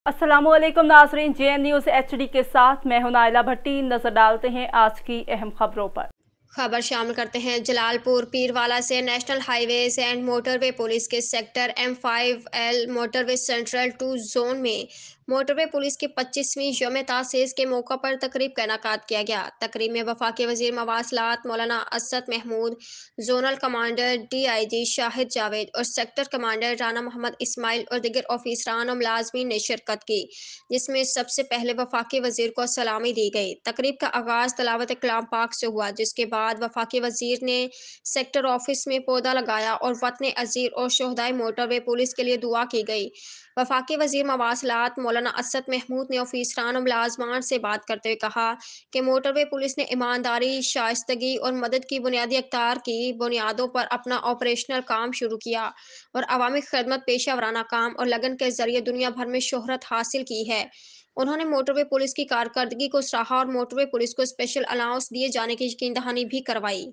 अस्सलाम वालेकुम नाज़रीन, JN न्यूज़ HD के साथ मैं हूं नाइला भट्टी। नजर डालते हैं आज की अहम खबरों पर। खबर शामिल करते हैं जलालपुर पीरवाला से national highways and motorway police के sector M5L motorway central 2 zone में मोटरवे पुलिस की 25वीं यौम तासीस के मौका पर तकरीब का इनेकाद किया गया। तकरीब में वफाकी वजीर मवासलात Maulana Asad Mahmood, zonal commander DIG Shahid Javed और सेक्टर कमांडर राना मोहम्मद इस्माइल और दीगर ऑफिसरान और मुलाजमीन ने शिरकत की, जिसमें सबसे पहले वफाकी वजीर को सलामी दी गई। तकरीब का आगाज तलावत कलाम पाक से हुआ, जिसके बाद वफाकी वजीर ने सेक्टर ऑफिस में पौधा लगाया और वतन अजीर और शोहदाए मोटरवे पुलिस के लिए दुआ की गई। वफाकी वजीर मवासलात मौलाना असद महमूद ने ऑफिसरान और मुलाजमान से बात करते हुए कहा कि मोटरवे पुलिस ने ईमानदारी, शाइस्तगी और मदद की बुनियादी अख्तियार की बुनियादों पर अपना ऑपरेशनल काम शुरू किया और अवामी खिदमत, पेशा वराना काम और लगन के जरिए दुनिया भर में शोहरत हासिल की है। उन्होंने मोटरवे पुलिस की कारकर्दगी को सराहा और मोटरवे पुलिस को स्पेशल अलाउंस दिए जाने की यकीन दहानी भी करवाई।